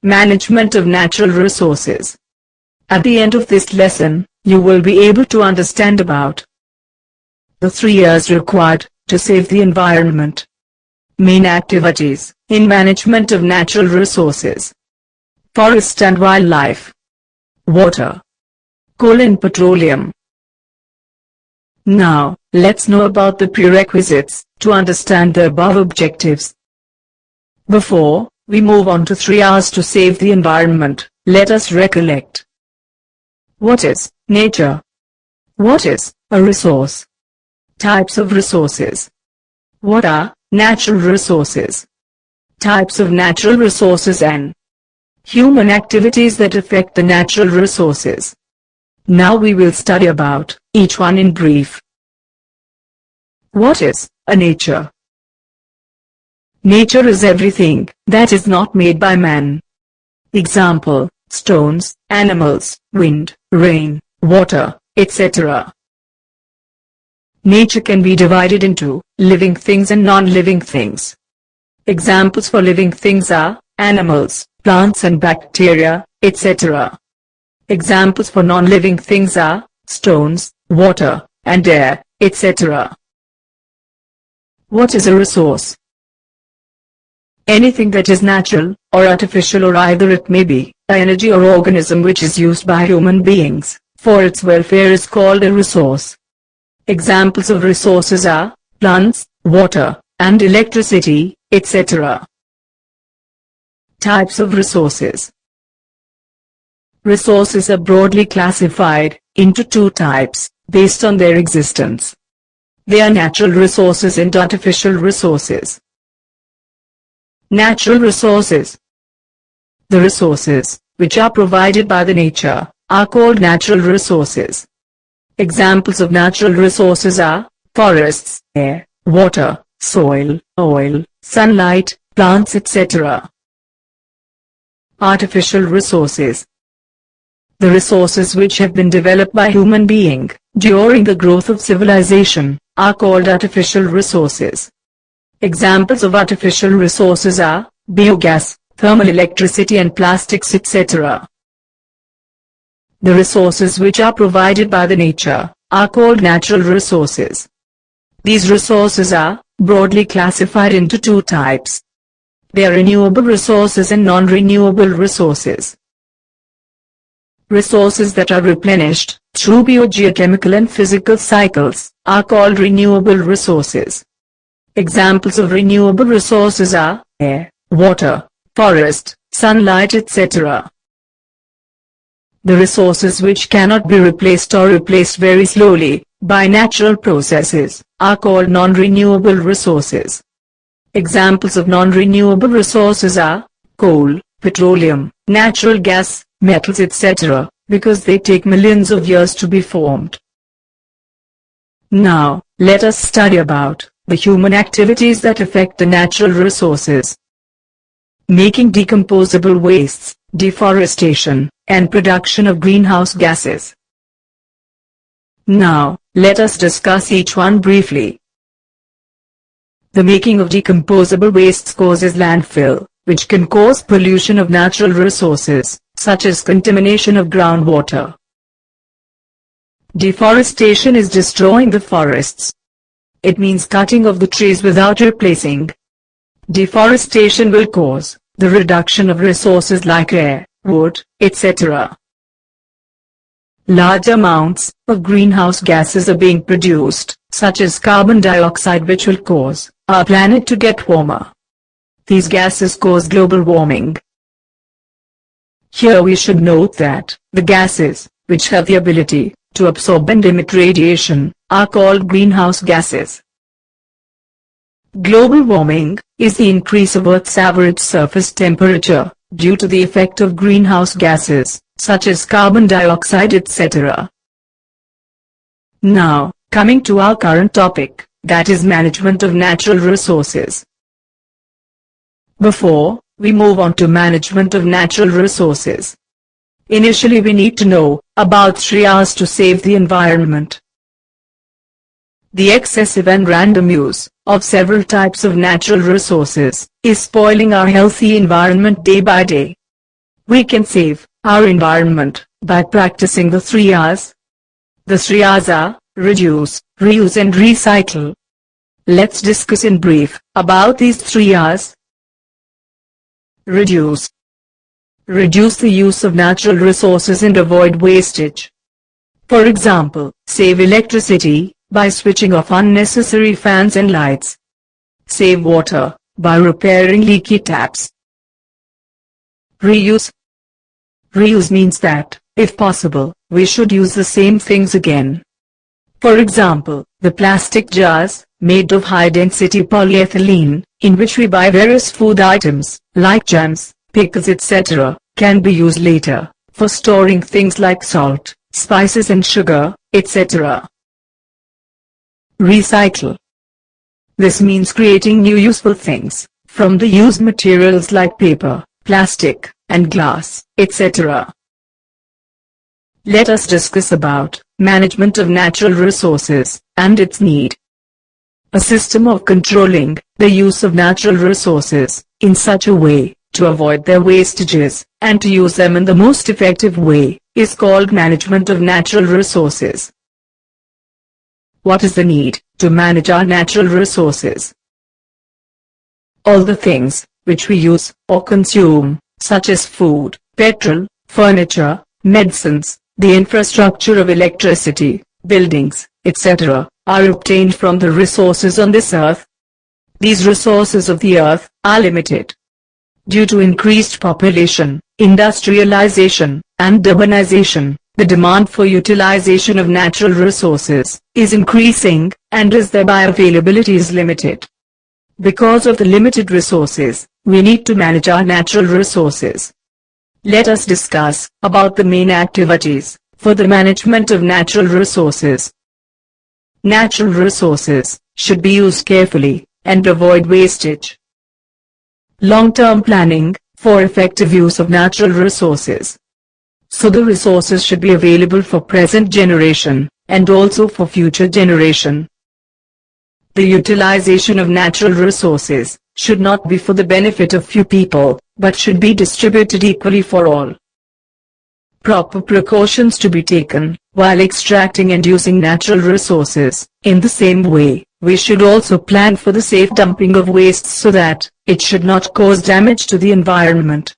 Management of natural resources. At the end of this lesson, you will be able to understand about the 3 years required to save the environment. Main activities in management of natural resources: forest and wildlife, water, coal and petroleum. Now, let's know about the prerequisites to understand the above objectives. Before we move on to 3 hours to save the environment, let us recollect. What is nature? What is a resource? Types of resources. What are natural resources? Types of natural resources and human activities that affect the natural resources. Now we will study about each one in brief. What is a nature? Nature is everything that is not made by man. Example: stones, animals, wind, rain, water, etc. Nature can be divided into living things and non-living things. Examples for living things are animals, plants and bacteria, etc. Examples for non-living things are stones, water, and air, etc. What is a resource? Anything that is natural, or artificial, or either it may be an energy or organism which is used by human beings for its welfare is called a resource. Examples of resources are plants, water, and electricity, etc. Types of resources. Resources are broadly classified into 2 types based on their existence. They are natural resources and artificial resources. Natural resources. The resources which are provided by the nature are called natural resources. Examples of natural resources are forests, air, water, soil, oil, sunlight, plants, etc. Artificial resources. The resources which have been developed by human being during the growth of civilization are called artificial resources. Examples of artificial resources are biogas, thermal electricity and plastics, etc. The resources which are provided by the nature are called natural resources. These resources are broadly classified into 2 types. They are renewable resources and non-renewable resources. Resources that are replenished through biogeochemical and physical cycles are called renewable resources. Examples of renewable resources are air, water, forest, sunlight, etc. The resources which cannot be replaced or replaced very slowly by natural processes are called non-renewable resources. Examples of non-renewable resources are coal, petroleum, natural gas, metals, etc., because they take millions of years to be formed. Now, let us study about the human activities that affect the natural resources. Making decomposable wastes, deforestation, and production of greenhouse gases. Now, let us discuss each one briefly. The making of decomposable wastes causes landfill, which can cause pollution of natural resources, such as contamination of groundwater. Deforestation is destroying the forests. It means cutting of the trees without replacing. Deforestation will cause the reduction of resources like air, wood, etc. Large amounts of greenhouse gases are being produced, such as carbon dioxide, which will cause our planet to get warmer. These gases cause global warming. Here we should note that the gases, which have the ability to absorb and emit radiation, are called greenhouse gases. Global warming is the increase of Earth's average surface temperature due to the effect of greenhouse gases, such as carbon dioxide, etc. Now, coming to our current topic, that is management of natural resources. Before we move on to management of natural resources, initially we need to know about 3 hours to save the environment. The excessive and random use of several types of natural resources is spoiling our healthy environment day by day. We can save our environment by practicing the 3 Rs. The 3 Rs are reduce, reuse and recycle. Let's discuss in brief about these 3 Rs. Reduce. Reduce the use of natural resources and avoid wastage. For example, save electricity by switching off unnecessary fans and lights. Save water by repairing leaky taps. Reuse. Reuse means that, if possible, we should use the same things again. For example, the plastic jars, made of high-density polyethylene, in which we buy various food items, like jams, pickles etc., can be used later, for storing things like salt, spices and sugar, etc. Recycle. This means creating new useful things, from the used materials like paper, plastic, and glass, etc. Let us discuss about management of natural resources, and its need. A system of controlling the use of natural resources, in such a way, to avoid their wastages, and to use them in the most effective way, is called management of natural resources. What is the need to manage our natural resources? All the things which we use or consume, such as food, petrol, furniture, medicines, the infrastructure of electricity, buildings, etc., are obtained from the resources on this earth. These resources of the earth are limited. Due to increased population, industrialization, and urbanization, the demand for utilization of natural resources is increasing, and as their bioavailability is limited. Because of the limited resources, we need to manage our natural resources. Let us discuss about the main activities for the management of natural resources. Natural resources should be used carefully and avoid wastage. Long-term planning for effective use of natural resources. So the resources should be available for present generation and also for future generation. The utilization of natural resources should not be for the benefit of few people, but should be distributed equally for all. Proper precautions to be taken while extracting and using natural resources. In the same way, we should also plan for the safe dumping of waste so that it should not cause damage to the environment.